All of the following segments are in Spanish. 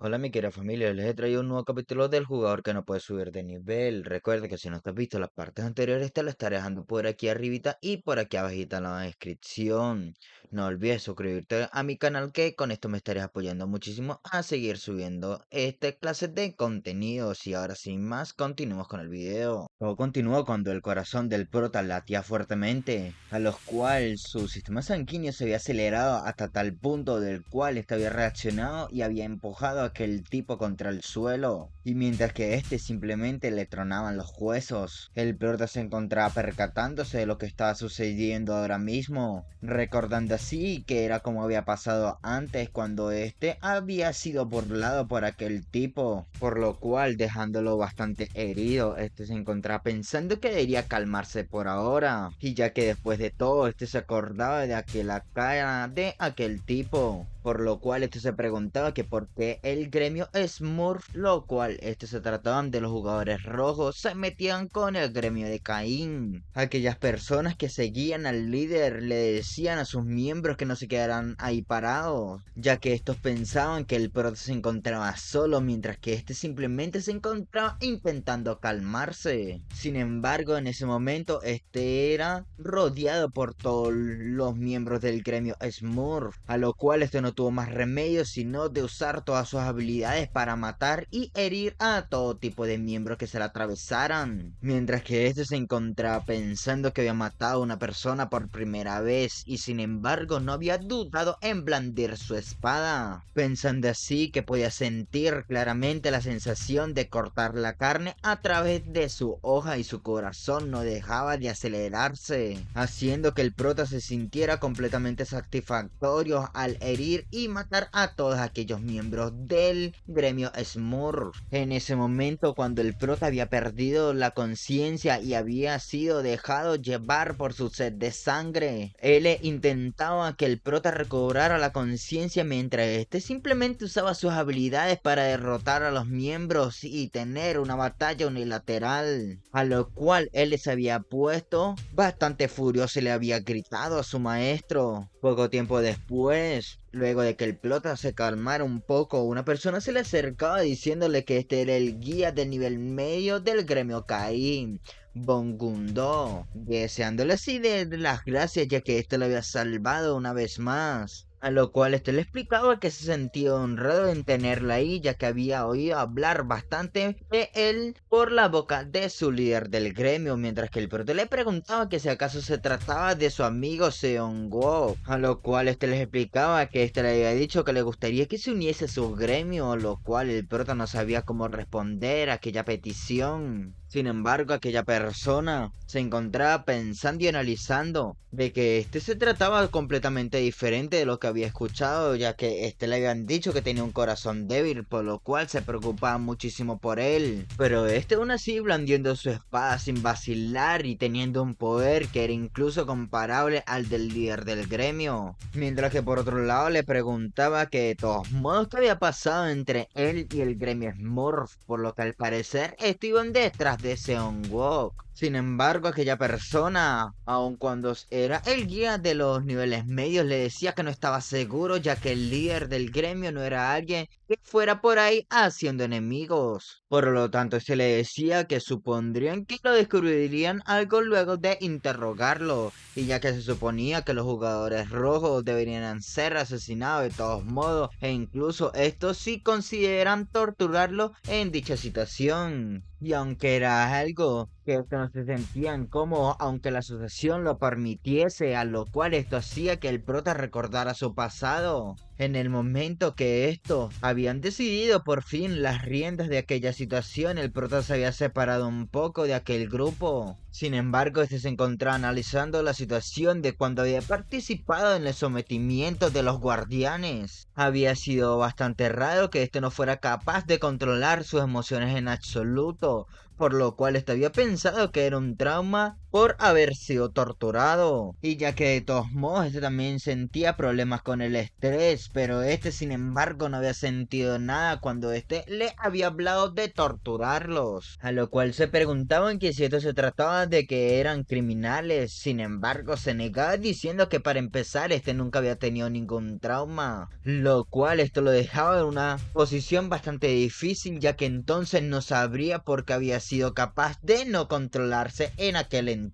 Hola mi querida familia, les he traído un nuevo capítulo del jugador que no puede subir de nivel. Recuerda que si no te has visto las partes anteriores te lo estaré dejando por aquí arribita y por aquí abajita en la descripción. No olvides suscribirte a mi canal que con esto me estarías apoyando muchísimo a seguir subiendo esta clase de contenidos. Y ahora sin más, continuemos con el video. Todo continuó cuando el corazón del prota latía fuertemente, a lo cual su sistema sanguíneo se había acelerado hasta tal punto del cual este había reaccionado y había empujado a aquel tipo contra el suelo. Y mientras que este simplemente le tronaban los huesos, el prota se encontraba percatándose de lo que estaba sucediendo ahora mismo, recordando así que era como había pasado antes cuando este había sido burlado por aquel tipo, por lo cual dejándolo bastante herido, este se encontraba pensando que debería calmarse por ahora, y ya que después de todo este se acordaba de aquella cara de aquel tipo, por lo cual este se preguntaba que por qué el gremio Smurf, lo cual este se trataban de los jugadores rojos, se metían con el gremio de Caín. Aquellas personas que seguían al líder le decían a sus miembros que no se quedaran ahí parados, ya que estos pensaban que el prota se encontraba solo mientras que este simplemente se encontraba intentando calmarse. Sin embargo, en ese momento este era rodeado por todos los miembros del gremio Smurf, a lo cual este no tuvo más remedio sino de usar todas sus habilidades para matar y herir a todo tipo de miembros que se le atravesaran, mientras que este se encontraba pensando que había matado a una persona por primera vez y sin embargo no había dudado en blandir su espada, pensando así que podía sentir claramente la sensación de cortar la carne a través de su hoja y su corazón no dejaba de acelerarse, haciendo que el prota se sintiera completamente satisfactorio al herir y matar a todos aquellos miembros del gremio Smurf. En ese momento, cuando el prota había perdido la conciencia y había sido dejado llevar por su sed de sangre, él intentaba que el prota recobrara la conciencia mientras este simplemente usaba sus habilidades para derrotar a los miembros y tener una batalla unilateral, a lo cual él se había puesto bastante furioso y le había gritado a su maestro. Poco tiempo después, luego de que el prota se calmara un poco, una persona se le acercaba diciéndole que este era el guía del nivel medio del gremio Caín, Bongundo, deseándole así de las gracias ya que este lo había salvado una vez más. A lo cual este le explicaba que se sentía honrado en tenerla ahí, ya que había oído hablar bastante de él por la boca de su líder del gremio, mientras que el prota le preguntaba que si acaso se trataba de su amigo Seongwo, a lo cual este les explicaba que este le había dicho que le gustaría que se uniese a su gremio, a lo cual el prota no sabía cómo responder a aquella petición. Sin embargo, aquella persona se encontraba pensando y analizando de que este se trataba completamente diferente de lo que había escuchado, ya que este le habían dicho que tenía un corazón débil, por lo cual se preocupaba muchísimo por él. Pero este aún así blandiendo su espada sin vacilar y teniendo un poder que era incluso comparable al del líder del gremio. Mientras que por otro lado le preguntaba que de todos modos qué había pasado entre él y el gremio Smurf, por lo que al parecer estaban detrás de Seonwook. Sin embargo, aquella persona, aun cuando era el guía de los niveles medios, le decía que no estaba seguro, ya que el líder del gremio no era alguien que fuera por ahí haciendo enemigos. Por lo tanto, se le decía que supondrían que lo descubrirían algo luego de interrogarlo, y ya que se suponía que los jugadores rojos deberían ser asesinados de todos modos, e incluso estos sí consideran torturarlo en dicha situación. Y aunque era algo que estos no se sentían cómodos, aunque la asociación lo permitiese, a lo cual esto hacía que el prota recordara su pasado. En el momento que estos habían decidido por fin las riendas de aquella situación, el prota se había separado un poco de aquel grupo. Sin embargo, este se encontraba analizando la situación de cuando había participado en el sometimiento de los guardianes. Había sido bastante raro que este no fuera capaz de controlar sus emociones en absoluto, por lo cual este había pensado que era un trauma por haber sido torturado, y ya que de todos modos este también sentía problemas con el estrés, pero este sin embargo no había sentido nada cuando este le había hablado de torturarlos, a lo cual se preguntaban que si esto se trataba de que eran criminales. Sin embargo se negaba diciendo que para empezar este nunca había tenido ningún trauma, lo cual esto lo dejaba en una posición bastante difícil, ya que entonces no sabría por qué había sido capaz de no controlarse en aquel entonces.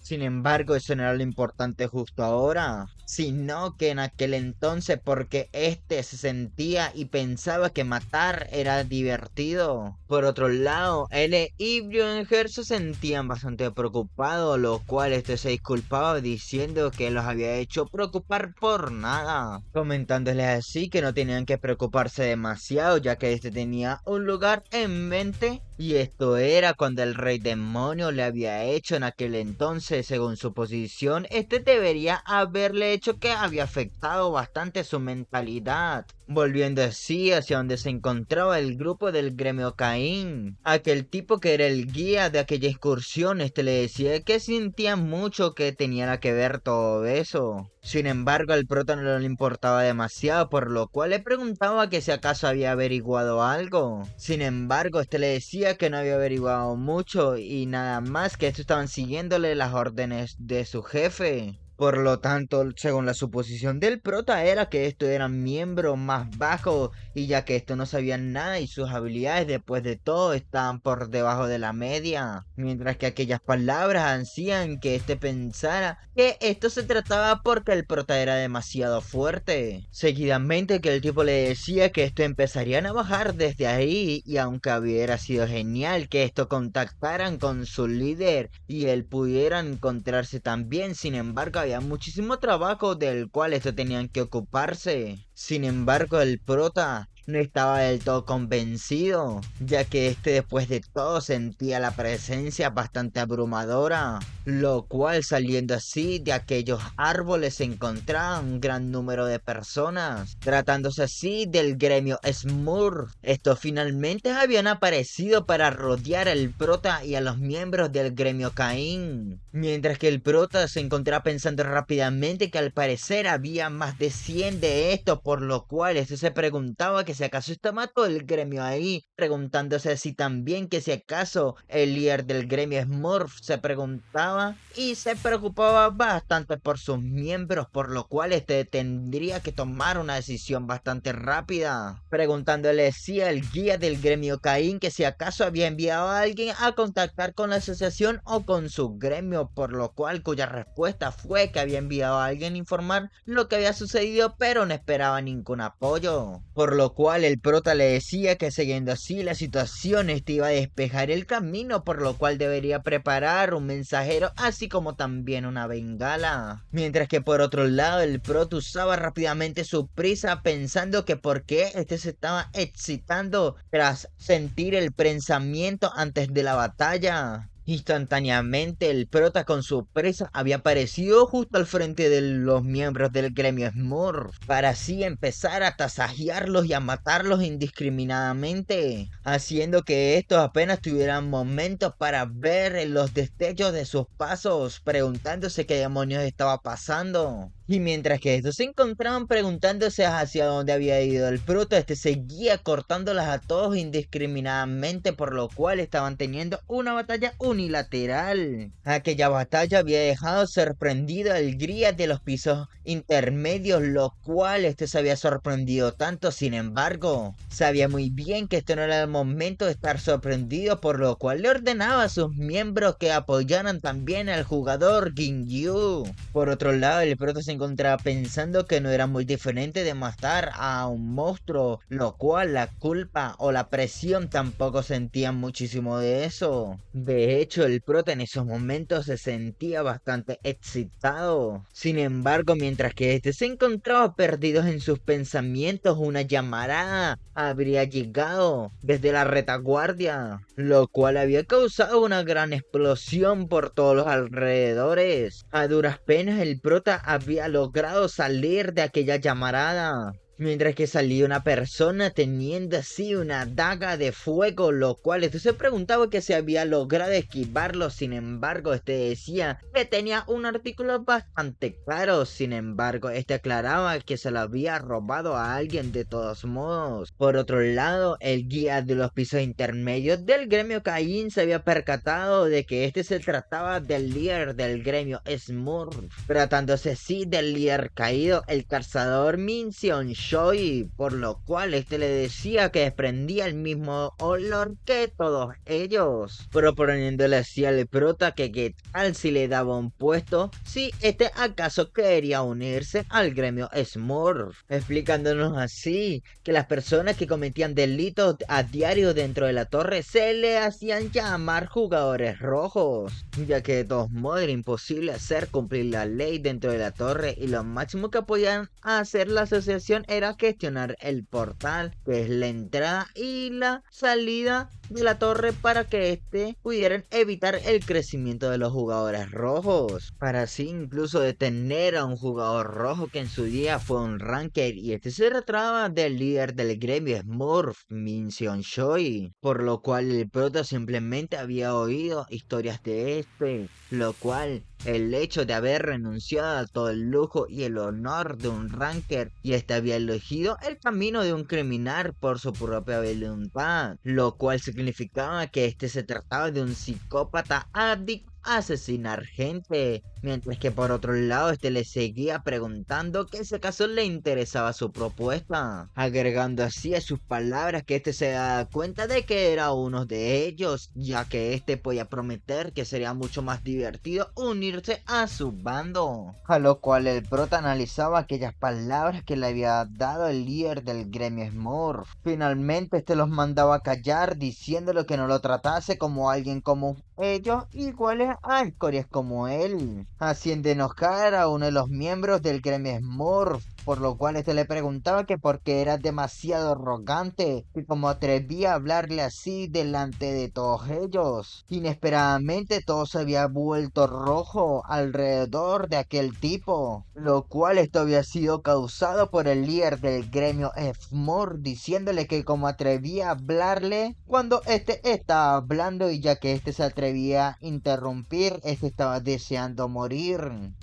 Sin embargo, eso no era lo importante justo ahora, sino que en aquel entonces porque este se sentía y pensaba que matar era divertido. Por otro lado, él y Brionger se sentían bastante preocupados, lo cual este se disculpaba diciendo que los había hecho preocupar por nada, comentándoles así que no tenían que preocuparse demasiado, ya que este tenía un lugar en mente, y esto era cuando el rey demonio le había hecho en aquel entonces. Según su posición, este debería haberle hecho que había afectado bastante su mentalidad, volviendo así hacia donde se encontraba el grupo del gremio Caín. Aquel tipo que era el guía de aquella excursión, este le decía que sentía mucho que tenía que ver todo eso. Sin embargo, al prota no le importaba demasiado, por lo cual le preguntaba que si acaso había averiguado algo. Sin embargo, este le decía que no había averiguado mucho y nada más, que estos estaban siguiéndole las órdenes de su jefe. Por lo tanto, según la suposición del prota era que estos eran miembros más bajos, y ya que estos no sabían nada y sus habilidades después de todo estaban por debajo de la media, mientras que aquellas palabras hacían que este pensara que esto se trataba porque el prota era demasiado fuerte. Seguidamente que el tipo le decía que esto empezarían a bajar desde ahí, y aunque hubiera sido genial que esto contactaran con su líder y él pudiera encontrarse también, sin embargo había muchísimo trabajo del cual esto tenían que ocuparse. Sin embargo, el prota no estaba del todo convencido, ya que este después de todo sentía la presencia bastante abrumadora, lo cual saliendo así de aquellos árboles se encontraba un gran número de personas, tratándose así del gremio Smurf. Estos finalmente habían aparecido para rodear al prota y a los miembros del gremio Caín, mientras que el prota se encontraba pensando rápidamente que al parecer había más de 100 de estos, por lo cual este se preguntaba que si acaso estaba todo el gremio ahí, preguntándose si también que si acaso el líder del gremio Smurf se preguntaba y se preocupaba bastante por sus miembros, por lo cual este tendría que tomar una decisión bastante rápida, preguntándole si el guía del gremio Caín que si acaso había enviado a alguien a contactar con la asociación o con su gremio, por lo cual cuya respuesta fue que había enviado a alguien a informar lo que había sucedido, pero no esperaba ningún apoyo, por lo cual el prota le decía que siguiendo así la situación este iba a despejar el camino, por lo cual debería preparar un mensajero así como también una bengala, mientras que por otro lado el prota usaba rápidamente su prisa pensando que por qué este se estaba excitando tras sentir el pensamiento antes de la batalla. Instantáneamente el prota con su presa había aparecido justo al frente de los miembros del gremio Smurf, para así empezar a tasajearlos y a matarlos indiscriminadamente, haciendo que estos apenas tuvieran momentos para ver los destellos de sus pasos, preguntándose qué demonios estaba pasando. Y mientras que estos se encontraban preguntándose hacia dónde había ido el prota, este seguía cortándolas a todos indiscriminadamente, por lo cual estaban teniendo una batalla unilateral. Aquella batalla había dejado sorprendido al guía de los pisos intermedios, lo cual este se había sorprendido tanto. Sin embargo, sabía muy bien que este no era el momento de estar sorprendido, por lo cual le ordenaba a sus miembros que apoyaran también al jugador Ginyu. Por otro lado, el prota se encontraba pensando que no era muy diferente de matar a un monstruo, lo cual la culpa o la presión tampoco sentía muchísimo de eso. De hecho, el prota en esos momentos se sentía bastante excitado. Sin embargo, mientras que este se encontraba perdido en sus pensamientos, una llamarada habría llegado desde la retaguardia, lo cual había causado una gran explosión por todos los alrededores. A duras penas el prota había logrado salir de aquella llamarada, mientras que salía una persona teniendo así una daga de fuego, lo cual este se preguntaba que se había logrado esquivarlo. Sin embargo, este decía que tenía un artículo bastante caro. Sin embargo, este aclaraba que se lo había robado a alguien de todos modos. Por otro lado, el guía de los pisos intermedios del gremio Caín se había percatado de que este se trataba del líder del gremio Smurf, tratándose así del líder caído, el cazador Mincion Choi, por lo cual este le decía que desprendía el mismo olor que todos ellos, proponiéndole así al prota que qué tal si le daba un puesto, si este acaso quería unirse al gremio Smurf, explicándonos así que las personas que cometían delitos a diario dentro de la torre se le hacían llamar jugadores rojos, ya que de todos modos era imposible hacer cumplir la ley dentro de la torre y lo máximo que podían hacer la asociación era gestionar el portal, que es la entrada y la salida de la torre, para que éste pudieran evitar el crecimiento de los jugadores rojos, para así incluso detener a un jugador rojo que en su día fue un ranker, y este se trataba del líder del gremio Smurf, Mincion Choi, por lo cual el prota simplemente había oído historias de este, lo cual el hecho de haber renunciado a todo el lujo y el honor de un ranker, y este había elegido el camino de un criminal por su propia voluntad, lo cual significaba que este se trataba de un psicópata adicto a asesinar gente, mientras que por otro lado este le seguía preguntando que si acaso le interesaba su propuesta, agregando así a sus palabras que este se da cuenta de que era uno de ellos, ya que este podía prometer que sería mucho más divertido unirse a su bando, a lo cual el prota analizaba aquellas palabras que le había dado el líder del gremio Smurf. Finalmente este los mandaba a callar, diciéndole que no lo tratase como alguien como ellos, iguales a escorias como él, haciendo enojar a uno de los miembros del gremio Smurf, por lo cual este le preguntaba que por qué era demasiado arrogante y como atrevía a hablarle así delante de todos ellos. Inesperadamente todo se había vuelto rojo alrededor de aquel tipo, lo cual esto había sido causado por el líder del gremio Smurf, diciéndole que como atrevía a hablarle cuando este estaba hablando, y ya que este se atrevía a interrumpir, este estaba deseando morir.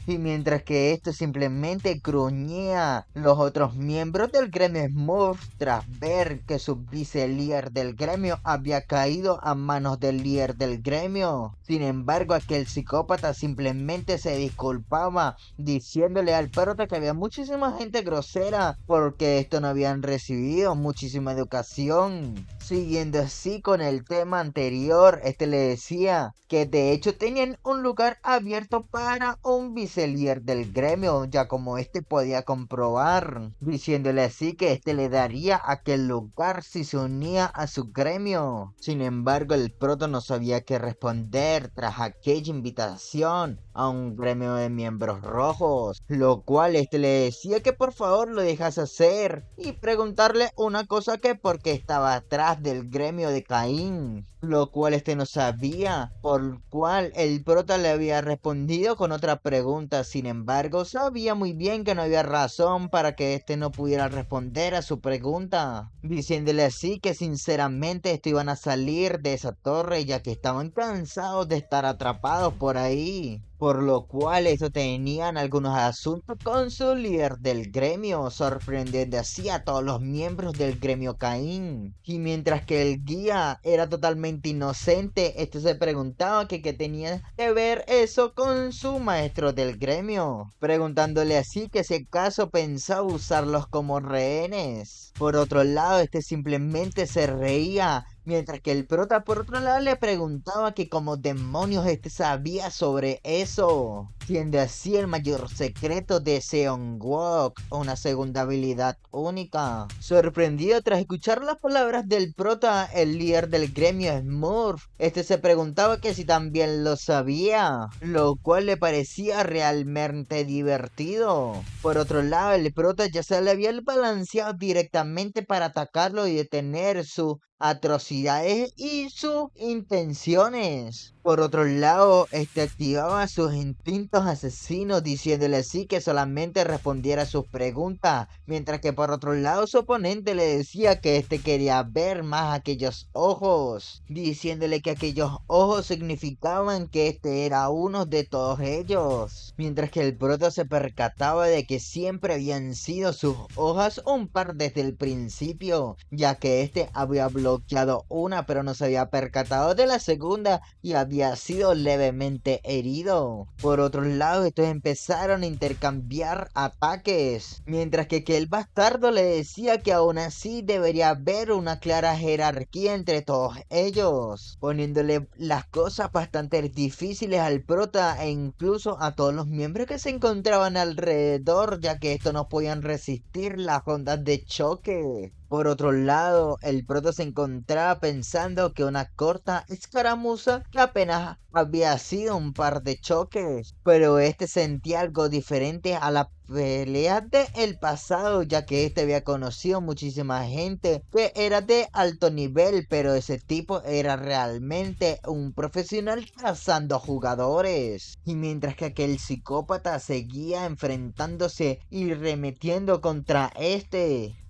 Y mientras que este simplemente gruñía, los otros miembros del gremio Smurf, tras ver que su vice líder del gremio había caído a manos del líder del gremio. Sin embargo, aquel psicópata simplemente se disculpaba, diciéndole al prota que había muchísima gente grosera porque esto no habían recibido muchísima educación. Siguiendo así con el tema anterior, este le decía que de hecho tenían un lugar abierto para un vicelíder del gremio, ya como este podía comprobar, diciéndole así que este le daría aquel lugar si se unía a su gremio. Sin embargo, el proto no sabía qué responder tras aquella invitación a un gremio de miembros rojos, lo cual este le decía que por favor lo dejase hacer y preguntarle una cosa, que por qué estaba atrás del gremio de Caín, lo cual este no sabía, por cual el prota le había respondido con otra pregunta. Sin embargo, sabía muy bien que no había razón para que este no pudiera responder a su pregunta, diciéndole así que sinceramente esto iban a salir de esa torre, ya que estaban cansados de estar atrapados por ahí, por lo cual eso tenían algunos asuntos con su líder del gremio, sorprendiendo así a todos los miembros del gremio Caín. Y mientras que el guía era totalmente inocente, este se preguntaba que qué tenía que ver eso con su maestro del gremio, preguntándole así que si acaso pensaba usarlos como rehenes. Por otro lado, este simplemente se reía, mientras que el prota por otro lado le preguntaba que como demonios este sabía sobre eso, siendo así el mayor secreto de Seongguk, una segunda habilidad única. Sorprendido tras escuchar las palabras del prota, el líder del gremio Smurf, este se preguntaba que si también lo sabía, lo cual le parecía realmente divertido. Por otro lado, el prota ya se le había balanceado directamente para atacarlo y detener su atrocidades y sus intenciones, Por otro lado, activaba sus instintos asesinos diciéndole sí que solamente respondiera a sus preguntas, mientras que por otro lado su oponente le decía que quería ver más aquellos ojos, diciéndole que aquellos ojos significaban que era uno de todos ellos, mientras que el prota se percataba de que siempre habían sido sus hojas un par desde el principio, ya que había bloqueado una pero no se había percatado de la segunda y había sido levemente herido. Por otro lado, estos empezaron a intercambiar ataques, mientras que el bastardo le decía que aún así debería haber una clara jerarquía entre todos ellos, poniéndole las cosas bastante difíciles al prota e incluso a todos los miembros que se encontraban alrededor, ya que estos no podían resistir las ondas de choque. Por otro lado, el prota se encontraba pensando que una corta escaramuza que apenas había sido un par de choques, pero sentía algo diferente a la pelea de el pasado, ya que había conocido muchísima gente que era de alto nivel, pero ese tipo era realmente un profesional cazando jugadores. Y mientras que aquel psicópata seguía enfrentándose y remetiendo contra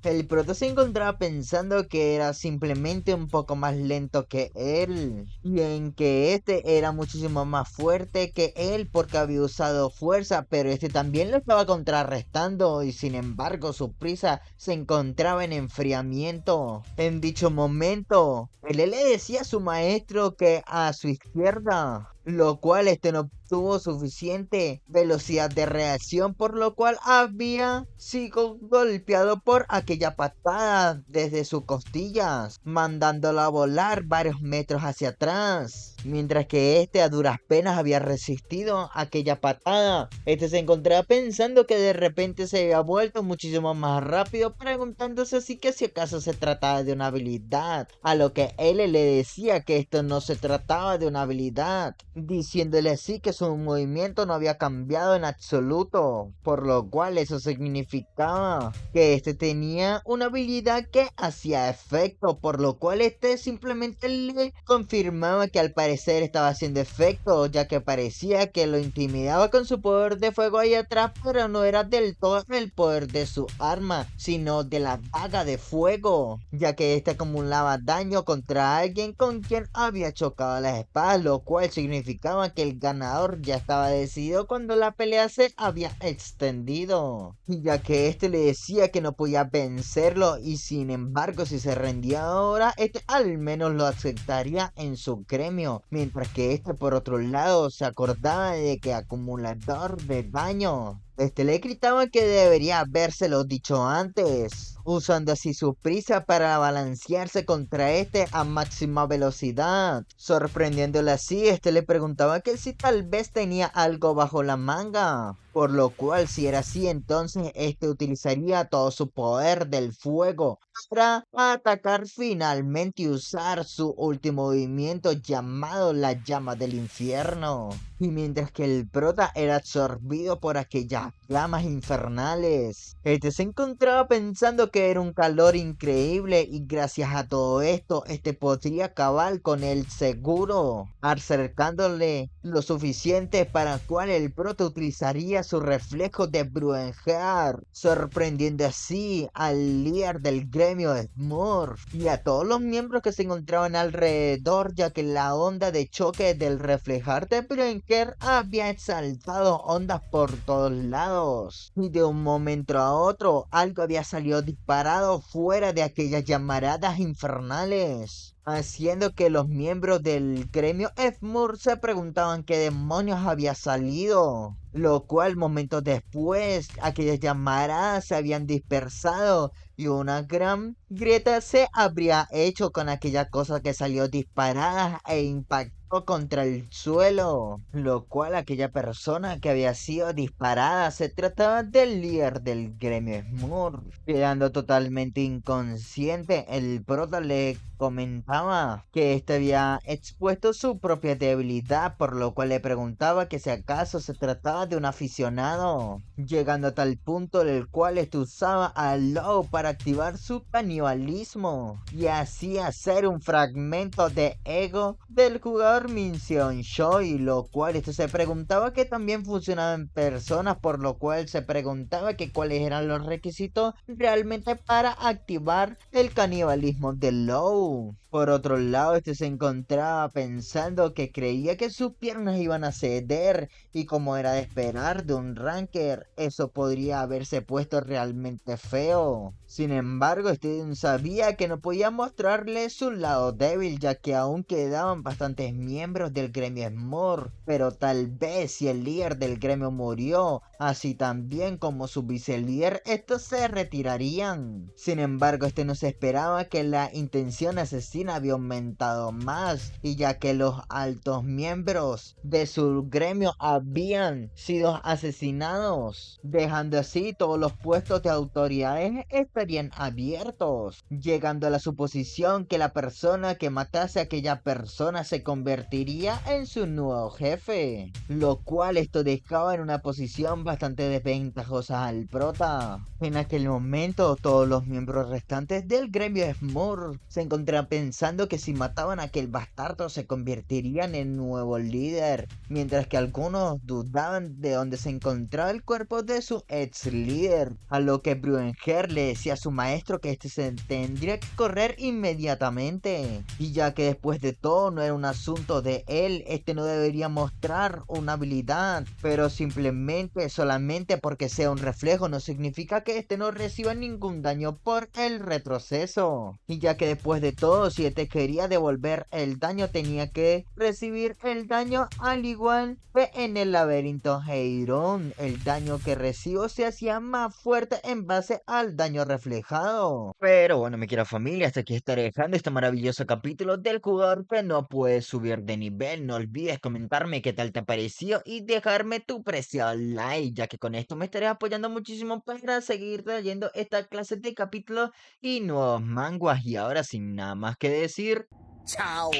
el prota se encontraba pensando que era simplemente un poco más lento que él, y en que era muchísimo más fuerte que él porque había usado fuerza, pero también lo estaba contrarrestando y sin embargo su prisa se encontraba en enfriamiento. En dicho momento, él le decía a su maestro que a su izquierda, lo cual no tuvo suficiente velocidad de reacción, por lo cual había sido golpeado por aquella patada desde sus costillas, mandándolo a volar varios metros hacia atrás, mientras que a duras penas había resistido aquella patada. Se encontraba pensando que de repente se había vuelto muchísimo más rápido, preguntándose si acaso se trataba de una habilidad, a lo que él le decía que esto no se trataba de una habilidad, diciéndole así que su movimiento no había cambiado en absoluto, por lo cual eso significaba que tenía una habilidad que hacía efecto, por lo cual simplemente le confirmaba que al parecer estaba haciendo efecto, ya que parecía que lo intimidaba con su poder de fuego ahí atrás, pero no era del todo el poder de su arma, sino de la daga de fuego, ya que acumulaba daño contra alguien con quien había chocado las espadas, lo cual significaba que el ganador ya estaba decidido cuando la pelea se había extendido, ya que le decía que no podía vencerlo y sin embargo si se rendía ahora, al menos lo aceptaría en su gremio, mientras que por otro lado se acordaba de que acumulador de daño. Le gritaba que debería habérselo dicho antes, usando así su prisa para balancearse contra a máxima velocidad. Sorprendiéndole así, le preguntaba que si tal vez tenía algo bajo la manga. Por lo cual, si era así, entonces utilizaría todo su poder del fuego para atacar finalmente y usar su último movimiento llamado la llama del infierno. Y mientras que el prota era absorbido por aquellas llamas infernales, se encontraba pensando que era un calor increíble y gracias a todo esto, podría acabar con él seguro, acercándole lo suficiente para cual el prota utilizaría su reflejo de Bruenheart, sorprendiendo así al líder del gremio Smurf y a todos los miembros que se encontraban alrededor, ya que la onda de choque del reflejar de Bruenheart había exaltado ondas por todos lados, y de un momento a otro algo había salido disparado fuera de aquellas llamaradas infernales, haciendo que los miembros del gremio Smurf se preguntaban qué demonios había salido, lo cual momentos después aquellas llamaradas se habían dispersado y una gran grieta se habría hecho con aquella cosa que salió disparada e impactó contra el suelo, lo cual aquella persona que había sido disparada se trataba del líder del gremio Smurf. Quedando totalmente inconsciente, el prota le comentaba que había expuesto su propia debilidad, por lo cual le preguntaba que si acaso se trataba de un aficionado, llegando a tal punto en el cual usaba al lobo para activar su canibalismo y así hacer un fragmento de ego del jugador Armin Seonchoi, lo cual esto se preguntaba que también funcionaba en personas, por lo cual se preguntaba que cuáles eran los requisitos realmente para activar el canibalismo de Law. Por otro lado, este se encontraba pensando que creía que sus piernas iban a ceder y como era de esperar de un ranker, eso podría haberse puesto realmente feo. Sin embargo, Steven sabía que no podía mostrarle su lado débil, ya que aún quedaban bastantes miembros del gremio Smurf, pero tal vez si el líder del gremio murió, así también como su vicelíder, estos se retirarían. Sin embargo, este no se esperaba que la intención asesina había aumentado más, y ya que los altos miembros de su gremio habían sido asesinados, dejando así todos los puestos de autoridades estarían abiertos, llegando a la suposición que la persona que matase a aquella persona se convertiría en su nuevo jefe, lo cual esto dejaba en una posición bastante desventajosa al prota. En aquel momento todos los miembros restantes del gremio Smurf se encontraban pensando que si mataban a aquel bastardo se convertirían en nuevo líder, mientras que algunos dudaban de dónde se encontraba el cuerpo de su ex líder, a lo que Bruenger le decía a su maestro que este se tendría que correr inmediatamente, y ya que después de todo no era un asunto de él, este no debería mostrar una habilidad, pero simplemente solamente porque sea un reflejo no significa que este no reciba ningún daño por el retroceso, y ya que después de todo si este quería devolver el daño tenía que recibir el daño al igual que en el laberinto Heiron. El daño que recibo se hacía más fuerte en base al daño reflejado. Pero bueno, mi querida familia, hasta aquí estaré dejando este maravilloso capítulo del jugador que no puede subir de nivel. No olvides comentarme qué tal te pareció y dejarme tu preciado like, ya que con esto me estaré apoyando muchísimo para seguir trayendo esta clase de capítulos y nuevos manguas. Y ahora sin nada más que decir, ¡chao!